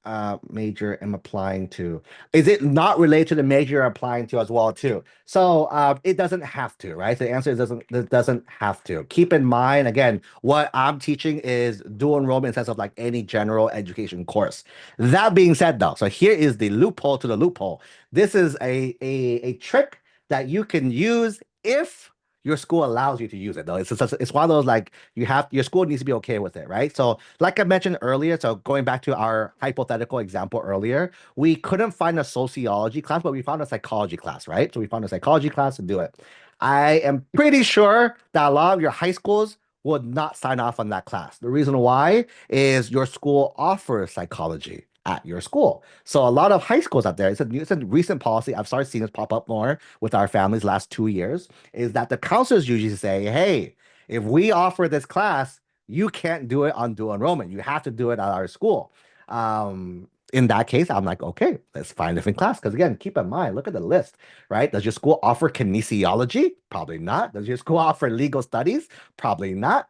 S1: major I'm applying to? Is it not related to the major you're applying to as well too? So it doesn't have to, right? The answer is it doesn't have to. Keep in mind, again, what I'm teaching is dual enrollment in sense of like any general education course. That being said, though, so here is the loophole to the loophole. This is a trick that you can use if your school allows you to use it though. It's one of those like your school needs to be okay with it, right? So like I mentioned earlier, so going back to our hypothetical example earlier, we couldn't find a sociology class, but we found a psychology class, right? So we found a psychology class to do it. I am pretty sure that a lot of your high schools would not sign off on that class. The reason why is your school offers psychology at your school. So a lot of high schools out there, it's a recent policy. I've started seeing this pop up more with our families last 2 years, is that the counselors usually say, hey, if we offer this class, you can't do it on dual enrollment. You have to do it at our school. In that case, I'm like, okay, let's find a different class. Because again, keep in mind, look at the list, right? Does your school offer kinesiology? Probably not. Does your school offer legal studies? Probably not.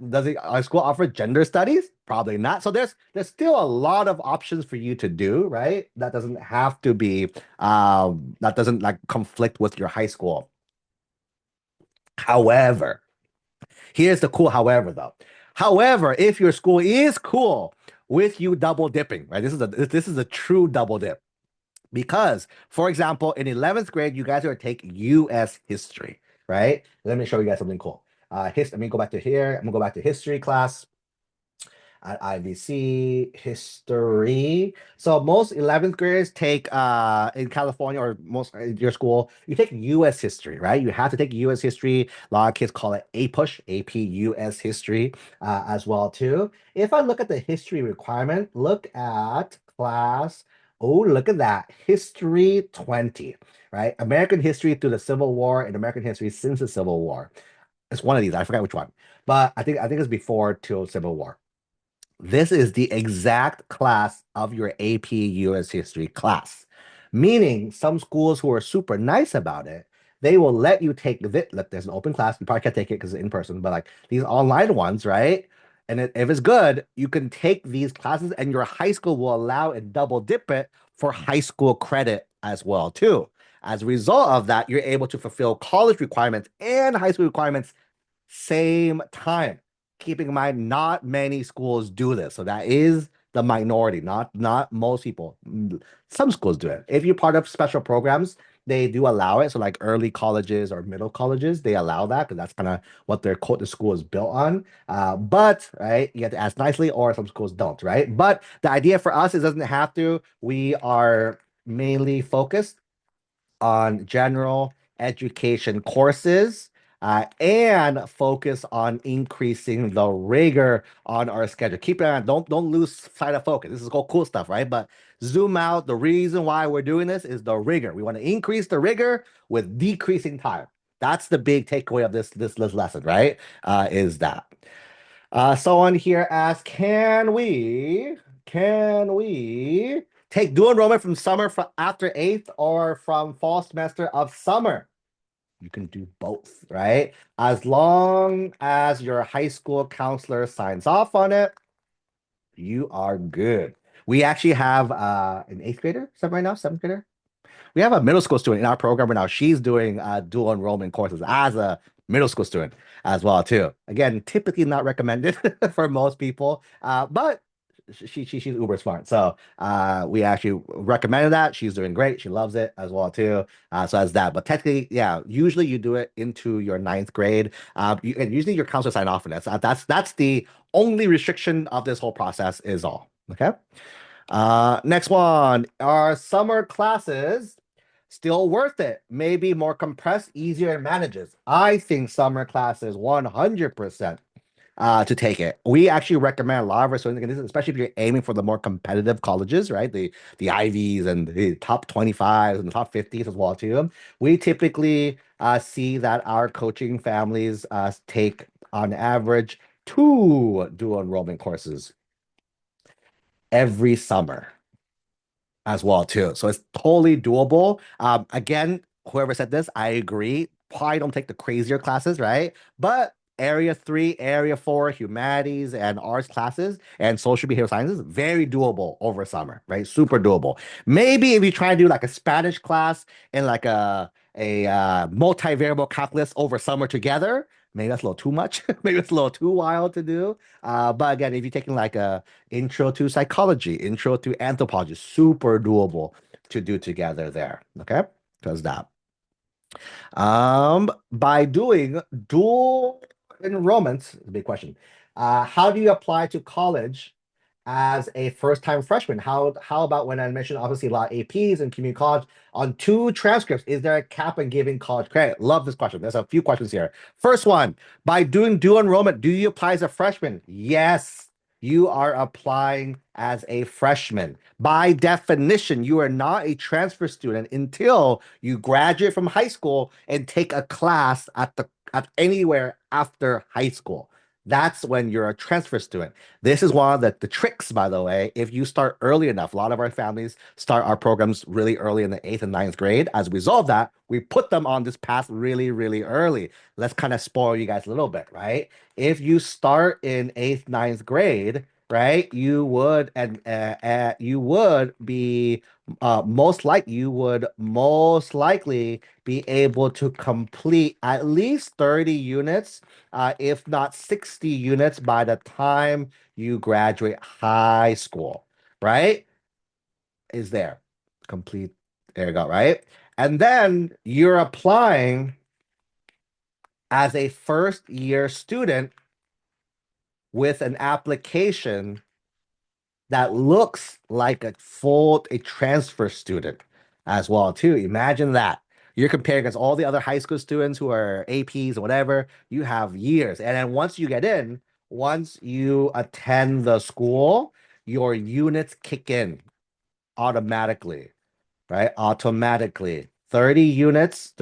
S1: Does our school offer gender studies? Probably not. So there's still a lot of options for you to do, right? That doesn't have to be that doesn't like conflict with your high school. However, here's the cool however though. However, if your school is cool with you double dipping, right? This is a true double dip. Because, for example, in 11th grade, you guys are going to take US history, right? Let me show you guys something cool. Let me go back to here. I'm gonna go back to history class at IVC history. So most 11th graders take in California or most your school, you take US history, right? You have to take US history. A lot of kids call it APUSH, AP US history as well too. If I look at the history requirement, look at class. Oh, look at that. History 20, right? American history through the Civil War and American history since the Civil War. It's one of these. I forgot which one. But I think it's before till Civil War. This is the exact class of your AP US history class. Meaning some schools who are super nice about it, they will let you take this. Look, there's an open class. You probably can't take it because it's in person, but like these online ones, right? And if it's good, you can take these classes and your high school will allow and double dip it for high school credit as well, too. As a result of that, you're able to fulfill college requirements and high school requirements same time. Keeping in mind, not many schools do this. So that is the minority, not most people. Some schools do it. If you're part of special programs, they do allow it. So like early colleges or middle colleges, they allow that because that's kind of what their quote the school is built on. But right, you have to ask nicely, or some schools don't, right? But the idea for us is it doesn't have to. We are mainly focused on general education courses and focus on increasing the rigor on our schedule. Keep it on, don't lose sight of focus. This is all cool stuff, right? But zoom out. The reason why we're doing this is the rigor. We want to increase the rigor with decreasing time. That's the big takeaway of this lesson, right? Is that. Someone here asks, can we take dual enrollment from summer for after eighth or from fall semester of summer? You can do both, right? As long as your high school counselor signs off on it, you are good. We actually have an eighth grader, something right now, seventh grader. We have a middle school student in our program right now. She's doing dual enrollment courses as a middle school student as well too. Again, typically not recommended for most people, but she's uber smart. So we actually recommended that. She's doing great. She loves it as well too. So as that. But technically, yeah, usually you do it into your ninth grade. And usually your counselor sign off on it. So that's the only restriction of this whole process is all. Okay. Next one. Are summer classes still worth it? Maybe more compressed, easier and manages. I think summer classes 100% to take it. We actually recommend a lot of our students, especially if you're aiming for the more competitive colleges, right? The Ivies and the top 25s and the top 50s as well too. We typically see that our coaching families take on average two dual enrollment courses every summer as well too. So it's totally doable. Again, whoever said this, I agree. Probably don't take the crazier classes, right? But area three, area four, humanities and arts classes and social behavioral sciences, very doable over summer, right? Super doable. Maybe if you try to do like a Spanish class and like a multivariable calculus over summer together, maybe that's a little too much. Maybe it's a little too wild to do. But again, if you're taking like a intro to psychology, intro to anthropology, super doable to do together there. Okay, because that. By doing dual enrollments, is a big question. How do you apply to college as a first-time freshman? How about when I mentioned obviously a lot of APs and community college on two transcripts? Is there a cap in giving college credit? Love this question. There's a few questions here. First one, by doing dual enrollment, do you apply as a freshman? Yes, you are applying as a freshman. By definition, you are not a transfer student until you graduate from high school and take a class at anywhere after high school. That's when you're a transfer student. This is one of the tricks, by the way. If you start early enough, a lot of our families start our programs really early in the eighth and ninth grade. As a result of that, we put them on this path really, really early. Let's kind of spoil you guys a little bit, right? If you start in eighth, ninth grade, right, you would be you would most likely be able to complete at least 30 units, if not 60 units by the time you graduate high school, right? Is there complete? There you go, right? And then you're applying as a first year student with an application that looks like a transfer student as well too. Imagine that. You're comparing against all the other high school students who are APs or whatever. You have years. And then once you get in, once you attend the school, your units kick in automatically, right? Automatically. 30 units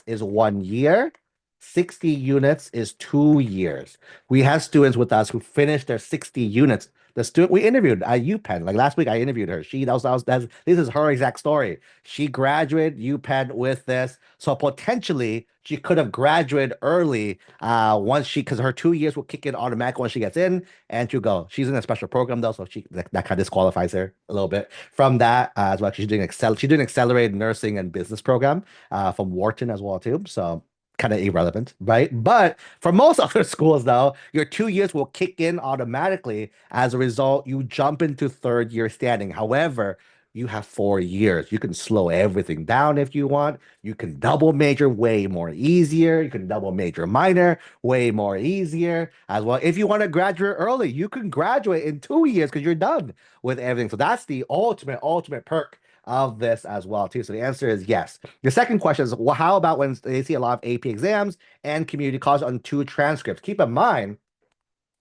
S1: is 1 year. 60 units is 2 years. We have students with us who finished their 60 units. The student we interviewed at UPenn, like last week, I interviewed her. This is her exact story. She graduated UPenn with this, so potentially she could have graduated early. Because her 2 years will kick in automatically once she gets in, and she'll go. She's in a special program though, so that kind of disqualifies her a little bit from that as well. She's doing accelerated nursing and business program from Wharton as well too. So kind of irrelevant, right? But for most other schools, though, your 2 years will kick in automatically. As a result, you jump into third year standing. However, you have 4 years. You can slow everything down if you want. You can double major way more easier. You can double major minor way more easier as well. If you want to graduate early, you can graduate in 2 years because you're done with everything. So that's the ultimate perk of this as well too. So the answer is yes. The second question is, well, how about when they see a lot of AP exams and community college on two transcripts? Keep in mind,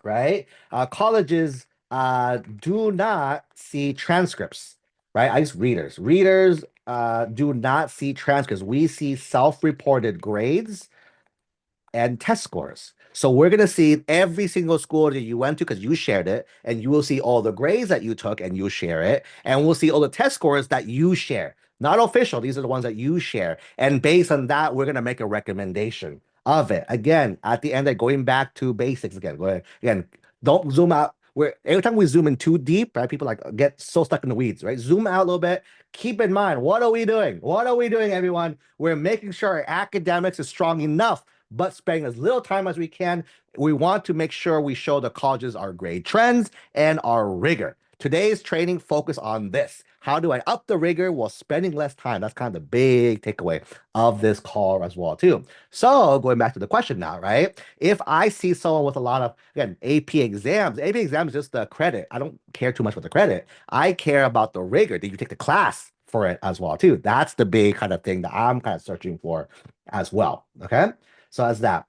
S1: right? Colleges do not see transcripts. right? I use readers. Readers do not see transcripts. We see self-reported grades and test scores. So we're going to see every single school that you went to because you shared it, and you will see all the grades that you took and you share it, and we'll see all the test scores that you share. Not official, these are the ones that you share. And based on that, we're going to make a recommendation of it. Again, at the end, going back to basics again. Go ahead. Again, don't zoom out. Where every time we zoom in too deep, right? People like get so stuck in the weeds, right? Zoom out a little bit. Keep in mind, what are we doing? What are we doing, everyone? We're making sure our academics is strong enough but spending as little time as we can. We want to make sure we show the colleges our grade trends and our rigor. Today's training focus on this. How do I up the rigor while spending less time? That's kind of the big takeaway of this call as well, too. So going back to the question now, right? If I see someone with a lot of, again, AP exams is just the credit. I don't care too much about the credit. I care about the rigor. Did you take the class for it as well, too? That's the big kind of thing that I'm kind of searching for as well. Okay. So that's that.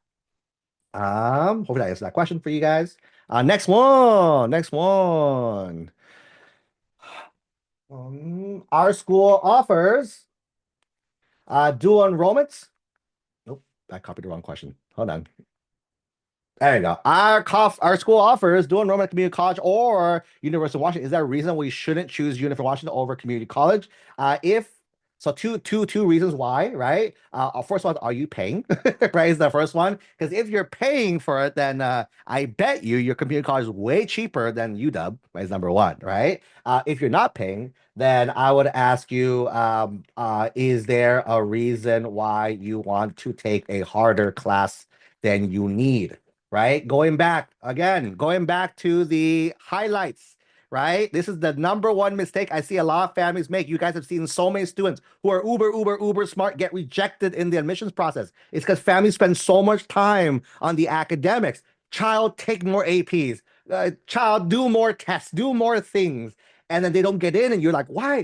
S1: Hopefully I answered that question for you guys. Next one. Next one. Our school offers dual enrollments. Nope, I copied the wrong question. Hold on. There you go. Our school offers dual enrollment at community college or University of Washington. Is there a reason we shouldn't choose University of Washington over community college? If so, two reasons why, right? First one, are you paying? Right, is the first one. Because if you're paying for it, then I bet you your community college is way cheaper than UW, right? Is number one, right? If you're not paying, then I would ask you, is there a reason why you want to take a harder class than you need? Right? Going back to the highlights, right? This is the number one mistake I see a lot of families make. You guys have seen so many students who are uber smart get rejected in the admissions process. It's because families spend so much time on the academics. Child, take more APs. Child, do more tests, do more things. And then they don't get in, and you're like, why?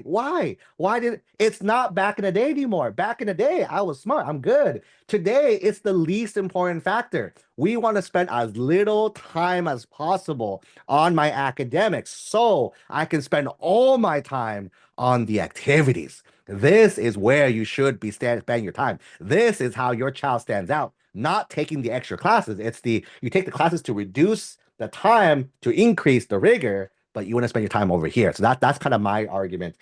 S1: Why did it's not back in the day anymore? Back in the day, I was smart, I'm good. Today, it's the least important factor. We want to spend as little time as possible on my academics so I can spend all my time on the activities. This is where you should be spending your time. This is how your child stands out, not taking the extra classes. You take the classes to reduce the time to increase the rigor, but you want to spend your time over here. So that's kind of my argument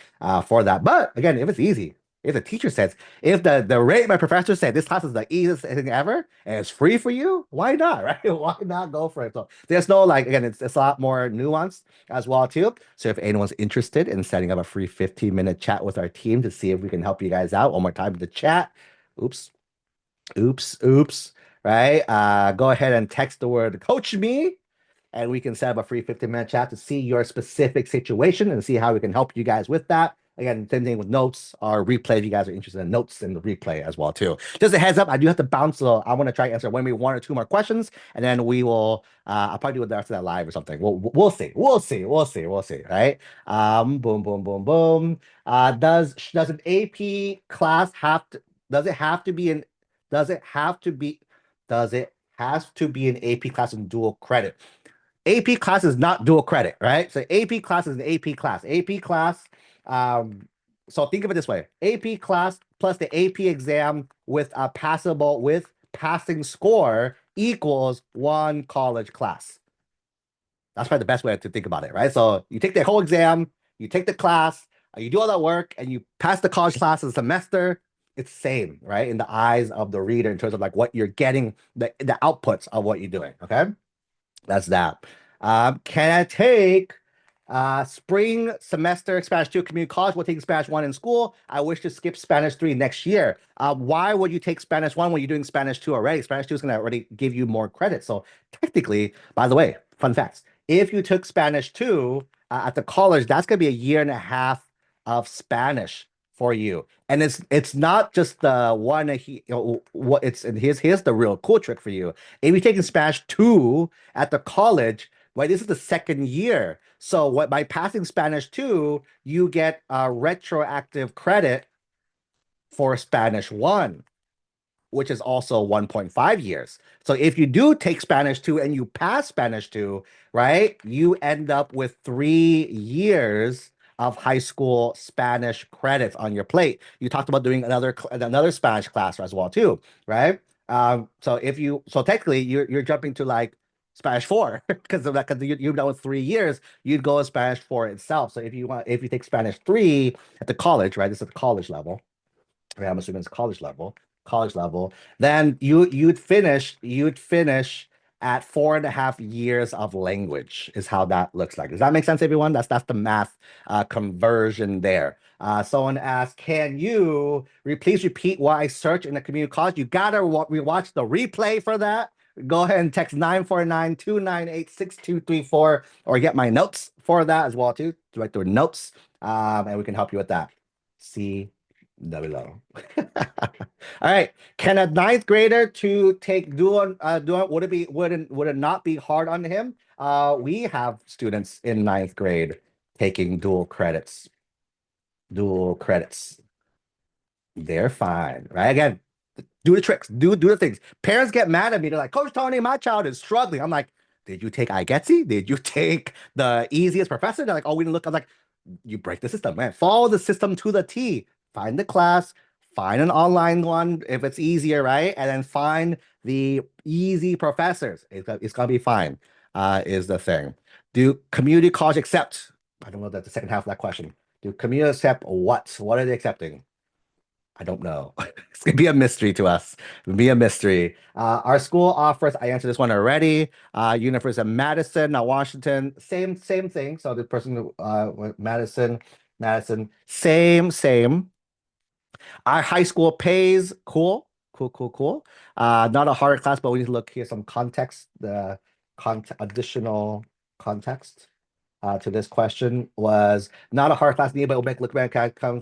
S1: for that. But again, if it's easy, if the teacher says, if the rate my professor said this class is the easiest thing ever and it's free for you, why not, right? Why not go for it? So there's no like again, it's a lot more nuanced as well too. So if anyone's interested in setting up a free 15-minute chat with our team to see if we can help you guys out, one more time in the chat. Oops, oops. Right? Go ahead and text the word coach me and we can set up a free 15-minute chat to see your specific situation and see how we can help you guys with that. Again, same thing with notes or replay if you guys are interested in notes and the replay as well too. Just a heads up, I do have to bounce, so I want to try to answer maybe one or two more questions, and then we will. I'll probably do the rest of that live or something. We'll see. We'll see. Right? Boom. Does an AP class have to? Does it have to be an? Does it have to be? Does it has to be an AP class in dual credit? AP class is not dual credit, right? So AP class is an AP class. AP class, so think of it this way: AP class plus the AP exam with a passable with passing score equals one college class. That's probably the best way to think about it, right? So you take the whole exam, you take the class, you do all that work, and you pass the college class in a semester. It's same, right? In the eyes of the reader in terms of like what you're getting, the outputs of what you're doing. Okay. That's that. Can I take spring semester Spanish 2 community college? We'll take Spanish 1 in school. I wish to skip Spanish 3 next year. Why would you take Spanish 1 when you're doing Spanish 2 already? Spanish 2 is going to already give you more credit. So technically, by the way, fun facts. If you took Spanish 2 at the college, that's going to be a year and a half of Spanish for you. And it's not just the one what it's and here's the real cool trick for you. If you're taking Spanish 2 at the college, right? This is the second year. So what by passing Spanish 2, you get a retroactive credit for Spanish 1, which is also 1.5 years. So if you do take Spanish 2 and you pass Spanish 2, right, you end up with 3 years of high school Spanish credits on your plate. You talked about doing another Spanish class as well too, right? So technically you're jumping to like Spanish 4 because of that, because you've done with 3 years, you'd go with Spanish 4 itself. So if you take Spanish 3 at the college, right? This is at the college level, right? I'm assuming it's college level. Then you'd finish at 4.5 years of language is how that looks like. Does that make sense, everyone? That's the math conversion there. Someone asked, can you please repeat what I searched in the community college? You gotta rewatch the replay for that. Go ahead and text 949-298-6234 or get my notes for that as well too. Direct the notes, and we can help you with that. See below. All right. Can a ninth grader to take dual would it not be hard on him? We have students in ninth grade taking dual credits. Dual credits. They're fine, right? Again, do the tricks, do the things. Parents get mad at me. They're like, Coach Tony, my child is struggling. I'm like, did you take iGetsy? Did you take the easiest professor? They're like, oh, we didn't look. I'm like, you break the system, man. Follow the system to the T. Find the class, find an online one if it's easier, right? And then find the easy professors. It's gonna be fine, is the thing. Do community college accept? I don't know that's the second half of that question. Do community accept what? What are they accepting? I don't know. It's gonna be a mystery to us. It'll be a mystery. Our school offers, I answered this one already. University of Madison, not Washington. Same thing. So the person Madison, same. Our high school pays. Cool. Not a hard class, but we need to look here some context, the additional context to this question was not a hard class need, but will make look back come.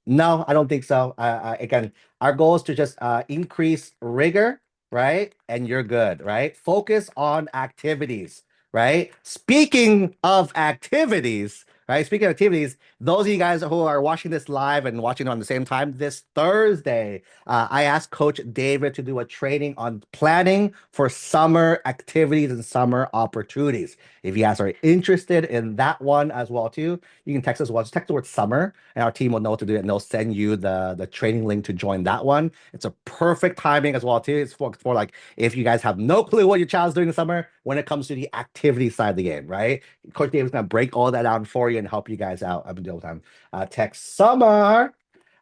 S1: No, I don't think so. Again, our goal is to just increase rigor, right? And you're good, right? Focus on activities, right? Speaking of activities, right? Speaking of activities, those of you guys who are watching this live and watching it on the same time, this Thursday, I asked Coach David to do a training on planning for summer activities and summer opportunities. If you guys are interested in that one as well too, you can text us well. Just text the word summer, and our team will know what to do, and they'll send you the training link to join that one. It's a perfect timing as well too. It's for like if you guys have no clue what your child's doing this summer when it comes to the activity side of the game, right? Coach David's gonna break all that down for you and help you guys out. I've been doing time. Text summer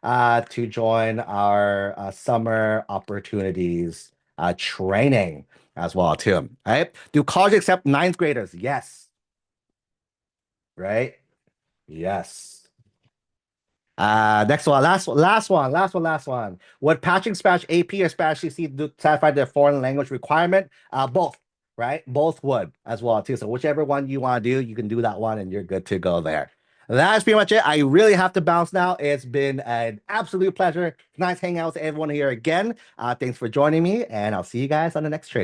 S1: to join our summer opportunities training as well too. Right? Do college accept ninth graders? Yes. Right? Yes. Next one, last one. Would patching Spanish AP or Spanish CC satisfy the foreign language requirement? Both, right? Both would as well too. So whichever one you want to do, you can do that one, and you're good to go there. That's pretty much it. I really have to bounce now. It's been an absolute pleasure. Nice hanging out with everyone here again. Thanks for joining me, and I'll see you guys on the next trade.